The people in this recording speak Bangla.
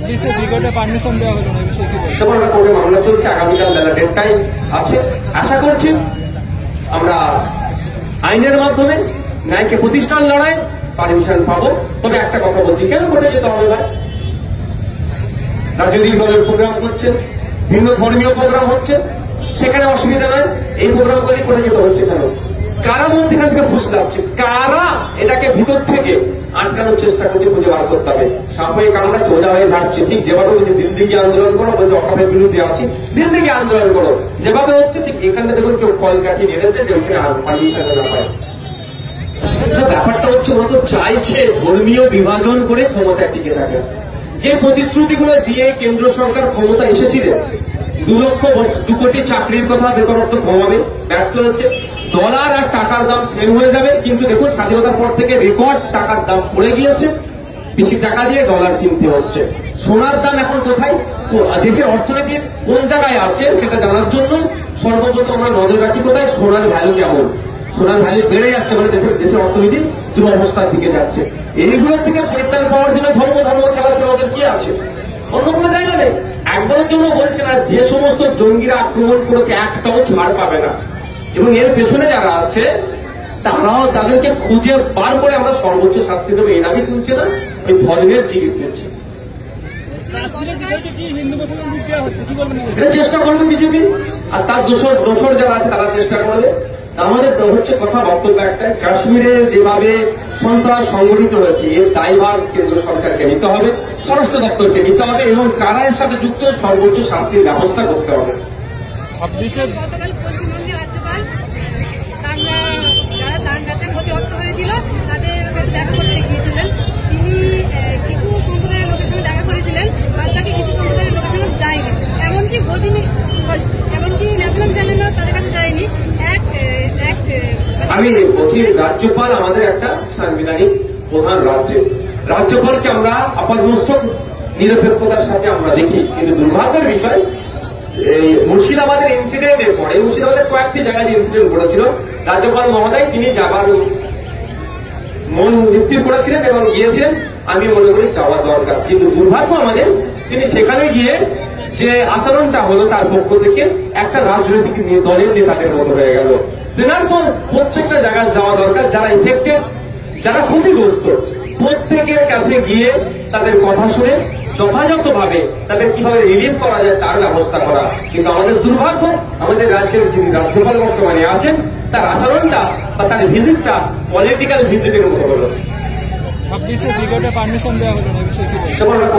26 ব্রিগেডে পারমিশন দেওয়া হলো না, এই বিষয়ে কি বলবেন? তখন একটা কোর্টে মামলা চলছে, আগামীকাল বেলা 1:30টায় আছে। আশা করছি আমরা আইনের মাধ্যমে ন্যায়কে প্রতিষ্ঠান লড়াই পারমিশন পাবো। তবে একটা কথা বলছি, কেন কোর্টে যেতে হবে ভাই? রাজনৈতিক দলের প্রোগ্রাম করছে, ভিন্ন ধর্মীয় প্রোগ্রাম হচ্ছে, সেখানে অসুবিধা নয়। এই প্রোগ্রাম করে কোর্টে যেতে হচ্ছে কেন? কারা মধ্যখান থেকে ফুস লাগছে, কারা এটাকে ভিতর থেকে আটকানোর চেষ্টা করছে খুঁজে বার করতে হবে। সাপে কামড়া সোজা হয়ে যাচ্ছে, ঠিক যেভাবে বলছে দিল্লি গিয়ে আন্দোলন করো, বলছে অকাপের বিরুদ্ধে আছি, দিল্লি গিয়ে আন্দোলন করো, যেভাবে হচ্ছে ঠিক এখানে দেখুন কেউ কল কাঠি নেড়েছে যে ওখানে পারমিশন না পায়। ব্যাপারটা হচ্ছে ওরা তো চাইছে ধর্মীয় বিভাজন করে ক্ষমতা টিকে থাকে। যে প্রতিশ্রুতিগুলো দিয়ে কেন্দ্র সরকার ক্ষমতা এসেছিলেন, 2 কোটি চাকরির কথা, বেকারত্ব কমাবে, ব্যর্থ হচ্ছে। ডলার আর টাকার দাম সেম হয়ে যাবে, কিন্তু দেখুন স্বাধীনতার পর থেকে রেকর্ড টাকার দাম পড়ে গিয়েছে, বেশি টাকা দিয়ে ডলার কিনতে হচ্ছে। সোনার দাম এখন কোথায়, দেশের অর্থনীতির কোন জায়গায় আছে সেটা জানার জন্য সর্বপ্রথম আমরা নজর রাখি কোথায়, সোনার ভ্যালু কেমন। সোনার ভ্যালু বেড়ে যাচ্ছে, মানে দেশের অর্থনীতি দুরবস্থার দিকে যাচ্ছে। এইগুলোর থেকে পরিত্রাণ পাওয়ার জন্য ধর্ম খেলা ছিল, ওদের কি আছে? অন্য কোনো জায়গা নেই। একবারের জন্য বলছে না, যে সমস্ত জঙ্গিরা আক্রমণ করেছে একটাও ছাড় পাবে না, এবং এর পেছনে যারা আছে তারাও তাদেরকে খুঁজে বার করে আমরা সর্বোচ্চ শাস্তি দেবো, এই দাবি তুলছে না, ওই ধর্মের জিগির তুলছে। এটা চেষ্টা করবে বিজেপি, আর তার দোসর যারা আছে তারা চেষ্টা করবে। আমাদের হচ্ছে কথা বক্তব্য একটা, কাশ্মীরে যেভাবে সন্ত্রাস সংগঠিত হয়েছে এর দায়ভার কেন্দ্র সরকারকে নিতে হবে, স্বরাষ্ট্র দপ্তরকে নিতে হবে, এবং কারা এর সাথে যুক্ত সর্বোচ্চ শাস্তির ব্যবস্থা করতে হবে। গতকাল পশ্চিমবঙ্গের রাজ্যপাল যারা দাঙ্গাতে ক্ষতিগ্রস্ত হয়েছিল তাদের দেখা করতে গিয়েছিলেন। তিনি কিছু সম্প্রদায়ের লোকের সঙ্গে দেখা করেছিলেন, আর তাকে কিছু সম্প্রদায়ের লোকের সঙ্গে যায়নি, এমনকি এমনকি ন্যাশনাল চ্যানেলও তাদের কাছে যায়নি। আমি বলছি, রাজ্যপাল আমাদের একটা সাংবিধানিক প্রধান রাজ্যপালকে আমরা আপাতমস্তক নিরপেক্ষতার সাথে আমরা দেখি, কিন্তু দুর্ভাগ্যের বিষয় এই মুর্শিদাবাদের ইনসিডেন্টের পরে, মুর্শিদাবাদের কয়েকটি জায়গায় যে ইনসিডেন্ট ঘটেছিল, রাজ্যপাল মহোদয় তিনি যাবার মন স্থির করেছিলেন এবং গিয়েছিলেন, আমি মনে করি যাওয়া দরকার। কিন্তু দুর্ভাগ্য আমাদের, তিনি সেখানে গিয়ে যে আচরণটা হলো তার পক্ষ থেকে একটা রাজনৈতিক দলের নেতাদের মতো হয়ে গেল। তেনার তো প্রত্যেকটা জায়গায় যাওয়া দরকার, যারা ইফেক্টেড, যারা ক্ষতিগ্রস্ত, প্রত্যেকের কাছে গিয়ে তাদের কথা শুনে যথাযথভাবে তাদের কিভাবে রিলিফ করা যায় তার ব্যবস্থা করা। কিন্তু আমাদের দুর্ভাগ্য, আমাদের রাজ্যের যিনি রাজ্যপাল বর্তমানে আছেন তার আচরণটা বা তার ভিজিটটা পলিটিক্যাল ভিজিটের মতো হলো। 26 ব্রিগেডে পারমিশন দেওয়া হলো না, এই বিষয়ে কি বলবেন?